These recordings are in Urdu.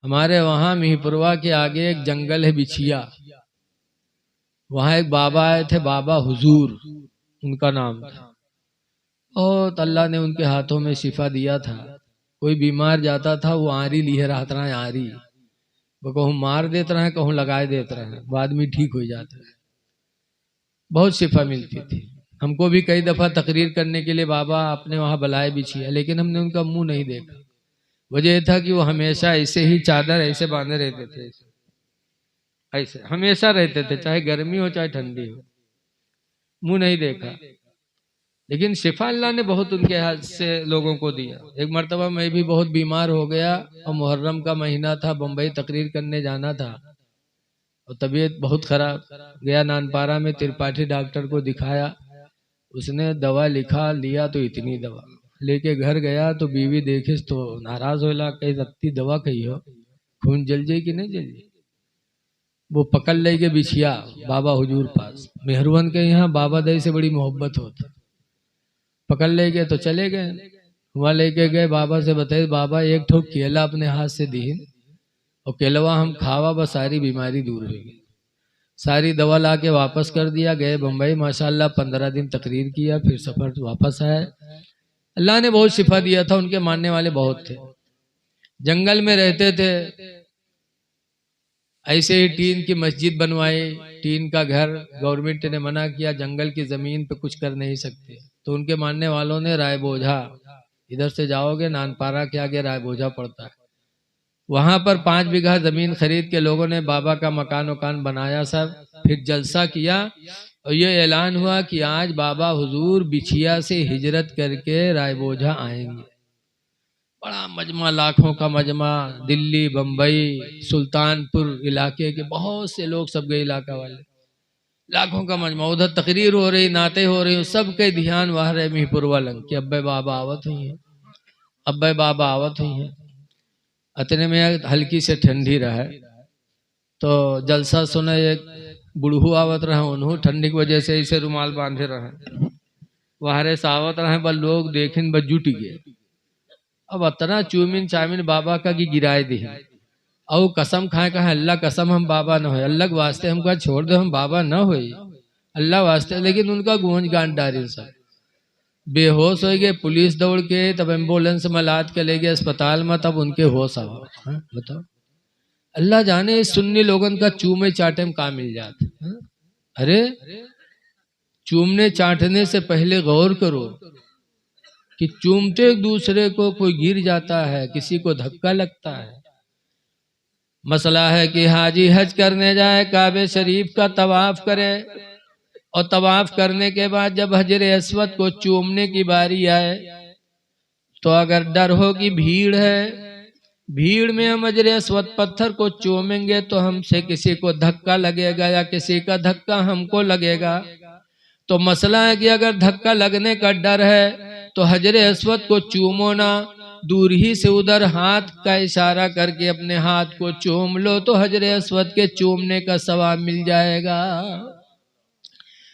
ہمارے وہاں مہپوروا کے آگے ایک جنگل ہے بچھیا، وہاں ایک بابا آئے تھے، بابا حضور ان کا نام تھا۔ بہت اللہ نے ان کے ہاتھوں میں شفا دیا تھا۔ کوئی بیمار جاتا تھا وہ آری لیے رہتا رہا ہے، آری وہ کہوں مار دیتا رہا ہے، کہوں لگائے دیتا رہا ہے، بعد میں ٹھیک ہو جاتا ہے۔ بہت شفا ملتی تھی۔ ہم کو بھی کئی دفعہ تقریر کرنے کے لیے بابا اپنے وہاں بلائے بچھیا، لیکن ہم نے ان کا منہ نہیں دیکھا۔ وجہ یہ تھا کہ وہ ہمیشہ ایسے ہی چادر ایسے باندھے رہتے تھے، ایسے ہمیشہ رہتے تھے، چاہے گرمی ہو چاہے ٹھنڈی ہو، منہ نہیں دیکھا۔ لیکن شفا اللہ نے بہت ان کے ہاتھ سے لوگوں کو دیا۔ ایک مرتبہ میں بھی بہت بیمار ہو گیا اور محرم کا مہینہ تھا، بمبئی تقریر کرنے جانا تھا اور طبیعت بہت خراب، گیا نانپارہ میں ترپاٹھی ڈاکٹر کو دکھایا، اس نے دوا لکھا، لیا تو اتنی دوا لے کے گھر گیا تو بیوی دیکھس تو ناراض ہوئے، کہیں اتنی دوا کہی ہو، خون جل جائے کہ نہیں جل جائے۔ وہ پکڑ لے کے بچھیا بابا حضور پاس، مہروان کے یہاں بابا دائی سے بڑی محبت ہوتا، پکڑ لے گئے تو چلے گئے، وہاں لے کے گئے بابا سے بتائے بابا ایک ٹھوک کیلا اپنے ہاتھ سے دین اور کیلوا ہم کھاوا بس ساری بیماری دور ہوئی گئی۔ ساری دوا لا کے واپس کر دیا، گئے بمبئی، ماشاءاللہ 15 دن تقریر کیا، پھر سفر واپس آئے۔ اللہ نے بہت شفا دیا تھا، ان کے ماننے والے بہت تھے، جنگل میں رہتے تھے، ایسے ہی ٹین کی مسجد بنوائی، ٹین کا گھر، گورنمنٹ نے منع کیا جنگل کی زمین پہ کچھ کر نہیں سکتے، تو ان کے ماننے والوں نے رائے بوجھا، ادھر سے جاؤ گے نانپارہ کے آگے رائے بوجھا پڑتا ہے، وہاں پر 5 بیگھہ زمین خرید کے لوگوں نے بابا کا مکان بنایا سب، پھر جلسہ کیا اور یہ اعلان ہوا کہ آج بابا حضور بچھیا سے ہجرت کر کے رائے بوجھا آئیں گے۔ بڑا مجمع، لاکھوں کا مجمع، دلی، بمبئی، سلطان پور علاقے کے بہت سے لوگ، سب گئے علاقہ والے، لاکھوں کا مجمع، ادھر تقریر ہو رہی، نعتیں ہو رہی، سب کے دھیان وہاں رہے مہپوروا لنگ کہ ابے بابا آوت ہوئی ہیں، ابے بابا آوت ہوئی ہیں۔ اتنے میں ہلکی سے ٹھنڈی رہے تو جلسہ سنا، ایک بڑھو آوت رہے، انہوں ٹھنڈی کی وجہ سے اسے رومال باندھے رہے، وہارے ساوت رہے، بس لوگ دیکھیں بس جٹ گئے۔ اب اتنا چومن چامن بابا کا کی گرائے دی، او قسم کھائے کہا اللہ قسم ہم بابا نہ ہوئے، اللہ کے واسطے ہم کا چھوڑ دے، ہم بابا نہ ہوئے اللہ واسطے، لیکن ان کا گونج گان ڈاری سب بے ہوش ہوئے گئے، پولیس دوڑ کے تب ایمبولنس میں لاد کے لے گئے اسپتال میں، تب ان کے ہوش آوا۔ بتاؤ اللہ جانے اس سنی لوگن کا چومے چاٹے میں کہاں مل جاتا۔ ارے چومنے چاٹنے سے پہلے غور کرو کہ چومتے ایک دوسرے کو کوئی گر جاتا ہے، کسی کو دھکا لگتا ہے۔ مسئلہ ہے کہ حاجی حج کرنے جائے، کعبہ شریف کا طواف کرے اور طواف کرنے کے بعد جب حجر اسود کو چومنے کی باری آئے تو اگر ڈر ہو کہ بھیڑ ہے، بھیڑ میں ہم حجر اسود پتھر کو چومیں گے تو ہم سے کسی کو دھکا لگے گا یا کسی کا دھکا ہم کو لگے گا، تو مسئلہ ہے کہ اگر دھکا لگنے کا ڈر ہے تو حجر اسود کو چومو نا، دور ہی سے ادھر ہاتھ کا اشارہ کر کے اپنے ہاتھ کو چوم لو تو حجر اسود کے چومنے کا ثواب مل جائے گا۔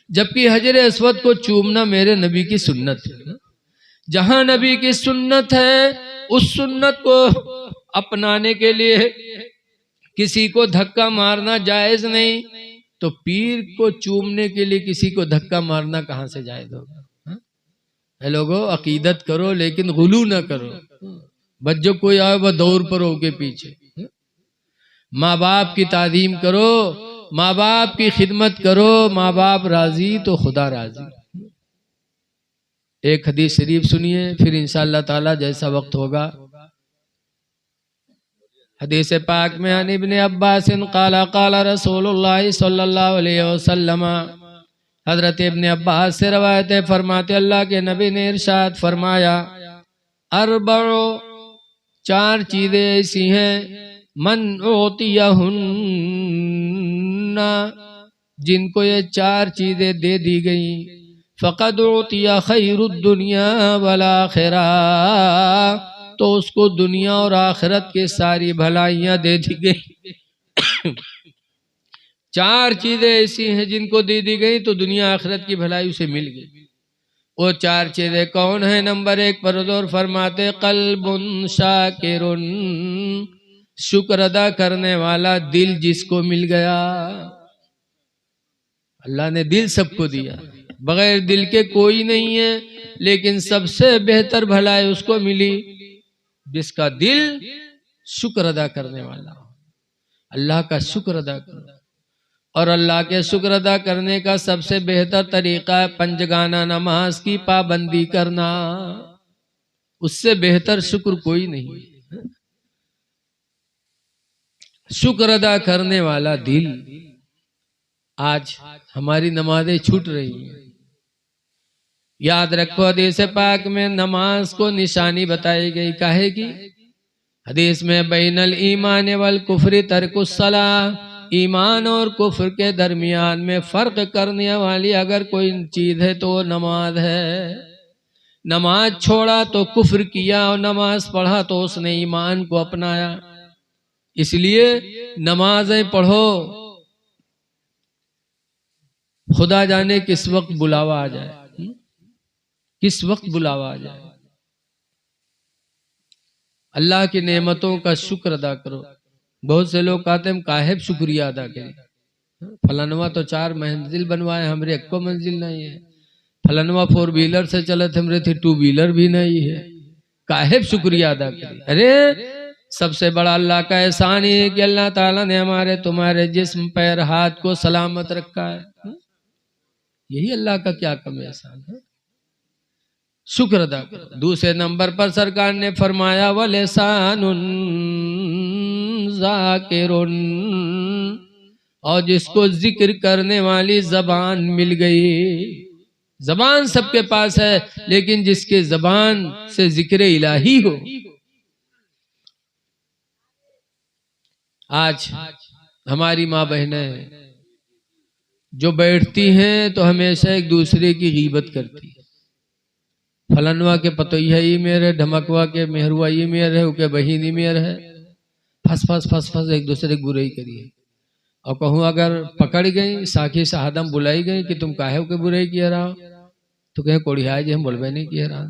جبکہ حجر اسود کو چومنا میرے نبی کی سنت ہے، جہاں نبی کی سنت ہے اس سنت کو اپنانے کے لیے کسی کو دھکا مارنا جائز نہیں، تو پیر کو چومنے کے لیے کسی کو دھکا مارنا کہاں سے جائز ہوگا؟ اے لوگو عقیدت کرو لیکن غلو نہ کرو، بس جو کوئی آئے وہ دور پر ہو کے پیچھے۔ ماں باپ کی تعظیم کرو، ماں باپ کی خدمت کرو، ماں باپ راضی تو خدا راضی۔ ایک حدیث شریف سنیے، پھر انشاءاللہ تعالی جیسا وقت ہوگا۔ حدیث پاک میں عن ابن عباس قال قال رسول اللہ صلی اللہ علیہ وسلم، حضرت ابن عباس سے روایت ہے، فرماتے اللہ کے نبی نے ارشاد فرمایا، اربع 4 چیزیں ایسی ہیں، من اعطیہن، جن کو یہ 4 چیزیں دے دی گئیں، فقد اعطی خیر الدنیا والآخرہ، تو اس کو دنیا اور آخرت کے ساری بھلائیاں دے دی گئی۔ 4 چیزیں ایسی ہیں جن کو دے دی گئی تو دنیا آخرت کی بھلائی اسے مل گئی۔ وہ 4 چیزیں کون ہیں؟ نمبر 1 پر حضور فرماتے قلب شاکر، شکر ادا کرنے والا دل جس کو مل گیا، اللہ نے دل سب کو دیا، بغیر دل کے کوئی نہیں ہے، لیکن سب سے بہتر بھلائی اس کو ملی جس کا دل شکر ادا کرنے والا، اللہ کا شکر ادا کرنا۔ اور اللہ کے شکر ادا کرنے کا سب سے بہتر طریقہ ہے پنجگانہ نماز کی پابندی کرنا، اس سے بہتر شکر کوئی نہیں۔ شکر ادا کرنے والا دل، آج ہماری نمازیں چھوٹ رہی ہیں۔ یاد رکھو حدیث پاک میں نماز کو نشانی بتائی گئی، کاہے کی؟ حدیث میں بین الایمان والکفر ترک الصلاۃ، ایمان اور کفر کے درمیان میں فرق کرنے والی اگر کوئی چیز ہے تو وہ نماز ہے۔ نماز چھوڑا تو کفر کیا، اور نماز پڑھا تو اس نے ایمان کو اپنایا۔ اس لیے نمازیں پڑھو، خدا جانے کس وقت بلاوا آ جائے، کس وقت بلاوا آ جائے۔ اللہ کی نعمتوں کا شکر ادا کرو۔ بہت سے لوگ کہتے ہیں ہم کاہے شکریہ ادا کریں، فلانوا تو 4 منزل بنوائے، ہمارے 1 منزل نہیں ہے، فلانوا 4 ویلر سے چلے تھے، ہمارے 2 ویلر بھی نہیں ہے، کاہے شکریہ ادا کریں۔ ارے سب سے بڑا اللہ کا احسان ہے کہ اللہ تعالیٰ نے ہمارے تمہارے جسم پیر ہاتھ کو سلامت رکھا ہے، یہی اللہ کا کیا کم احسان ہے، شکر ادا کرو۔ دوسرے نمبر پر سرکار نے فرمایا وَلِسَانٌ ذَاکِرٌ، اور جس کو ذکر کرنے والی زبان مل گئی۔ زبان سب کے پاس ہے، لیکن جس کے زبان سے ذکر الہی ہو۔ آج ہماری ماں بہنیں جو بیٹھتی ہیں تو ہمیشہ ایک دوسرے کی غیبت کرتی ہے، فلنوا کے پتویہ ہی میر ہے، ڈھمکوا کے مہروا ہی میر ہے، کے بہینی میر ہے، پھس پھس پھس پھس ایک دوسرے کی برائی کریے۔ اور کہوں اگر پکڑ گئی ساکھی شہادم بلائی گئی کہ تم کاہے کے برائی کیا رہا، تو کہیں کوڑیہائی جی ہم بولبے نہیں کیا رہا،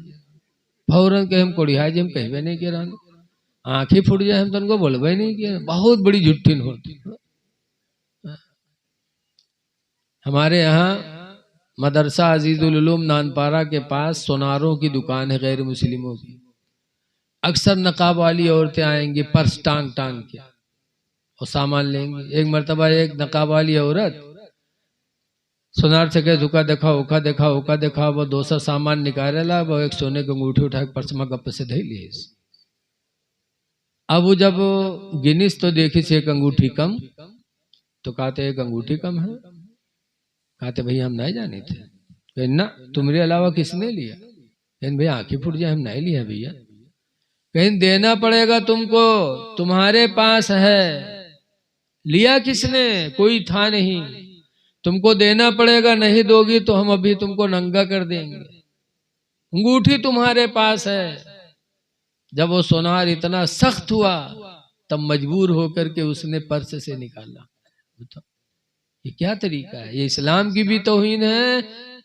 فوراً کہ ہم کوڑیہائی جی ہم کہوے نہیں کیا رہا، آنکھیں پھٹ جائے ہم تو ان کو بولبے نہیں کیا، بہت بڑی جھٹن ہوتی۔ ہمارے یہاں مدرسہ عزیز العلوم نانپارہ کے پاس سوناروں کی دکان ہے غیر مسلموں کی، اکثر نقاب والی عورتیں آئیں گی پرس ٹانگ ٹانگ کے اور سامان لیں گی۔ ایک مرتبہ ایک نقاب والی عورت سونار سے کہ دھکا دیکھا وہ 200 سامان نکالے لا، وہ ایک سونے کی انگوٹھی اٹھا کے پرس میں گپ سے دے لی۔ اب وہ جب گنیس تو دیکھی سے ایک انگوٹھی کم، تو کہتے ایک انگوٹھی کم ہے، کہتے بھئی ہم نہیں جانے تھے، کہنا تمہارے علاوہ کس نے لیا، کہیں بھئی آنکھیں پھٹ جائے ہم نہیں لیا بھیا، کہیں دینا پڑے گا تم کو، تمہارے پاس ہے، لیا کس نے، کوئی تھا نہیں، تم کو دینا پڑے گا، نہیں دو گی تو ہم ابھی تم کو ننگا کر دیں گے، انگوٹھی تمہارے پاس ہے۔ جب وہ سونار اتنا سخت ہوا تب مجبور ہو کر کے اس نے پرس سے نکالا۔ یہ کیا طریقہ ہے؟ یہ اسلام کی بھی توہین ہے،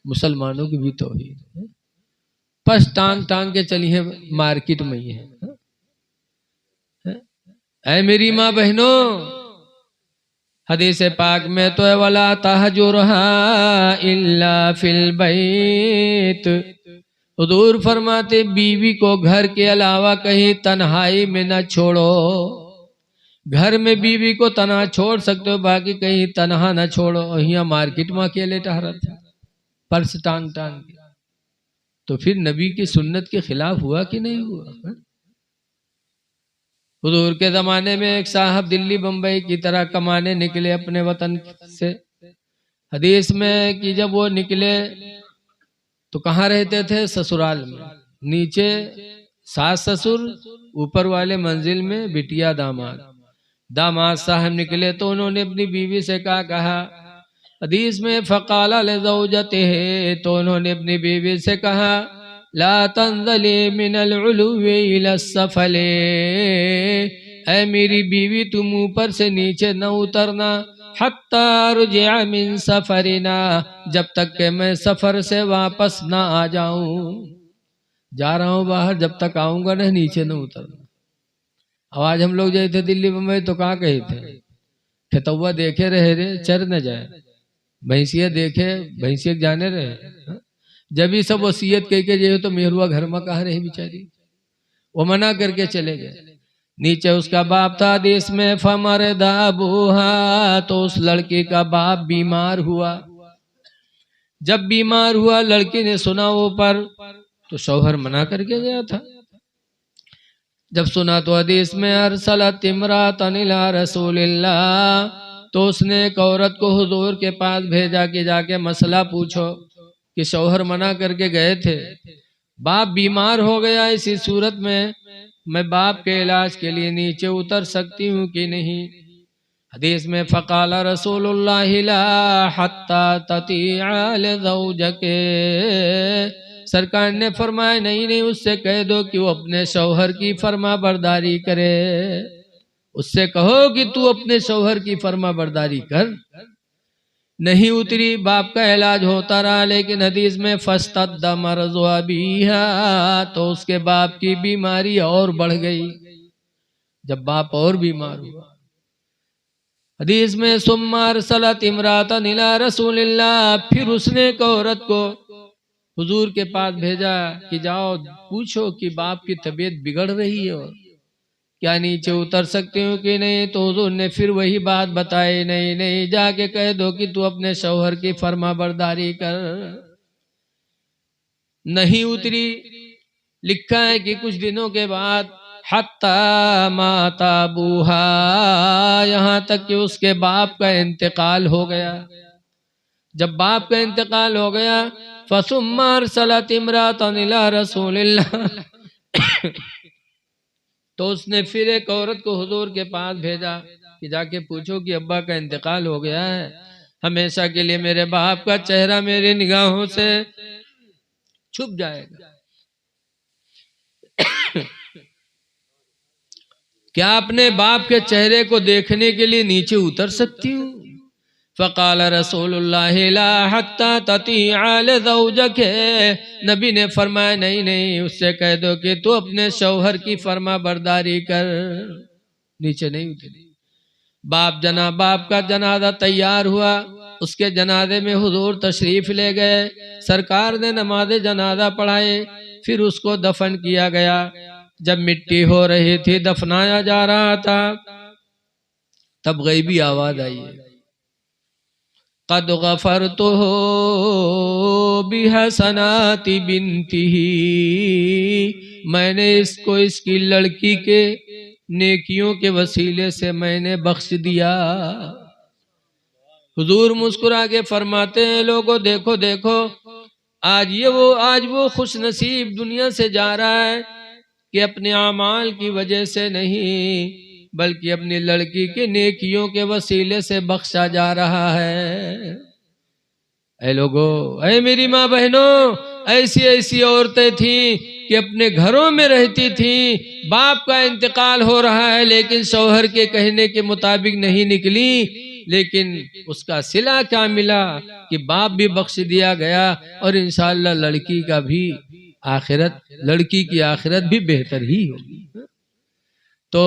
مسلمانوں کی بھی توہین ہے۔ پس ٹانگ ٹانگ کے چلی ہے مارکیٹ میں ہی ہے۔ اے میری ماں بہنوں، حدیث پاک میں تو ہے وَلَا تَحْجُرْهَا إِلَّا فِي الْبَيْتِ، حضور فرماتے بیوی کو گھر کے علاوہ کہیں تنہائی میں نہ چھوڑو، گھر میں بیوی کو تنہا چھوڑ سکتے ہو، باقی کہیں تنہا نہ چھوڑو۔ یہاں مارکیٹ میں اکیلے ٹہرا تھا پرس ٹانگ ٹانگ کے، تو پھر نبی کی سنت کے خلاف ہوا کہ نہیں ہوا؟ حضور کے زمانے میں ایک صاحب دلی بمبئی کی طرح کمانے نکلے اپنے وطن سے، حدیث میں کہ جب وہ نکلے تو کہاں رہتے تھے؟ سسرال میں، نیچے ساس سسر، اوپر والے منزل میں بٹیا داماد۔ داماد صاحب نکلے تو انہوں نے اپنی بیوی سے کہا، حدیث میں فقال لزوجته، تو انہوں نے اپنی بیوی سے کہا لا تنزلی من العلو الى السفل، اے میری بیوی تم اوپر سے نیچے نہ اترنا، حتی ارجع من سفرنا، جب تک کہ میں سفر سے واپس نہ آ جاؤں، جا رہا ہوں باہر، جب تک آؤں گا نہ نیچے نہ اترنا۔ اب آج ہم لوگ جائے تھے دلی بمبئی تو کہاں کہے تھے کھتوا دیکھے رہے رے چر نہ جائے، بھینسیاں دیکھے بھینسیاں جانے رہے، جب یہ سب وصیت کہہ کے جو تو مہروا گھر میں کہاں رہی بیچاری، وہ منع کر کے چلے گئے۔ نیچے اس کا باپ تھا، حدیث میں فمرض ابوہا، تو اس لڑکی کا باپ بیمار ہوا۔ جب بیمار ہوا لڑکی نے سنا اوپر، تو شوہر منع کر کے گیا تھا۔ جب سنا تو حدیث میں ارسلت امرأۃ الی رسول اللہ، تو اس نے ایک عورت کو حضور کے پاس بھیجا کہ جا کے مسئلہ پوچھو کہ شوہر منع کر کے گئے تھے، باپ بیمار ہو گیا، اسی صورت میں باپ کے علاج کے لیے نیچے اتر سکتی ہوں کہ نہیں؟ حدیث میں فقال رسول اللہ لا حتی تطیع لزوجک، سرکار نے فرمایا نہیں اس سے کہہ دو کہ وہ اپنے شوہر کی فرما برداری کرے، اس سے کہو کہ تو اپنے شوہر کی فرما برداری کر۔ نہیں اتری، باپ کا علاج ہوتا رہا، لیکن حدیث میں فَاسْتَدَّ مَرْضُ أَبِيهَا، تو اس کے باپ کی بیماری اور بڑھ گئی۔ جب باپ اور بیمار ہوا، حدیث میں ثُمَّ أَرْسَلَتْ امْرَأَةً إِلَىٰ رسول اللہ، پھر اس نے ایک عورت کو حضور کے پاس بھیجا کہ جاؤ پوچھو کہ باپ کی طبیعت بگڑ رہی ہے اور کیا نیچے اتر سکتے ہو کہ نہیں؟ تو حضور نے پھر وہی بات بتائی، نہیں جا کے کہہ دو کہ تو اپنے شوہر کی فرما برداری کر۔ نہیں اتری، لکھا ہے کہ کچھ دنوں کے بعد حتی مات ابوہا، یہاں تک کہ اس کے باپ کا انتقال ہو گیا۔ جب باپ کا انتقال ہو گیا فَثُمَّ أَرْسَلَتْ امْرَأَةً إِلَىٰ رسول اللہ، تو اس نے پھر ایک عورت کو حضور کے پاس بھیجا کہ جا کے پوچھو کہ ابا کا انتقال ہو گیا ہے، ہمیشہ کے لیے میرے باپ کا چہرہ میری نگاہوں سے چھپ جائے گا، کیا اپنے باپ کے چہرے کو دیکھنے کے لیے نیچے اتر سکتی ہوں؟ فقال رسول اللہ لا حتی تطیع لزوجک، نبی نے فرمایا نہیں اس سے کہہ دو کہ تو اپنے شوہر کی فرما برداری کر۔ نیچے نہیں اتری۔ باپ کا جنازہ تیار ہوا، اس کے جنازے میں حضور تشریف لے گئے، سرکار نے نماز جنازہ پڑھائے، پھر اس کو دفن کیا گیا۔ جب مٹی ہو رہی تھی، دفنایا جا رہا تھا، تب غیبی آواز آئی ہے قد غفرتہ بحسنات بنتہ، میں نے اس کو اس کی لڑکی کے نیکیوں کے وسیلے سے میں نے بخش دیا۔ حضور مسکرا کے فرماتے ہیں لوگوں دیکھو آج وہ خوش نصیب دنیا سے جا رہا ہے کہ اپنے اعمال کی وجہ سے نہیں بلکہ اپنی لڑکی کے نیکیوں کے وسیلے سے بخشا جا رہا ہے۔ اے لوگو، اے میری ماں بہنوں، ایسی عورتیں تھیں کہ اپنے گھروں میں رہتی تھیں، باپ کا انتقال ہو رہا ہے لیکن شوہر کے کہنے کے مطابق نہیں نکلی، لیکن اس کا صلہ کیا ملا کہ باپ بھی بخش دیا گیا، اور انشاءاللہ لڑکی کی آخرت بھی بہتر ہی ہوگی۔ تو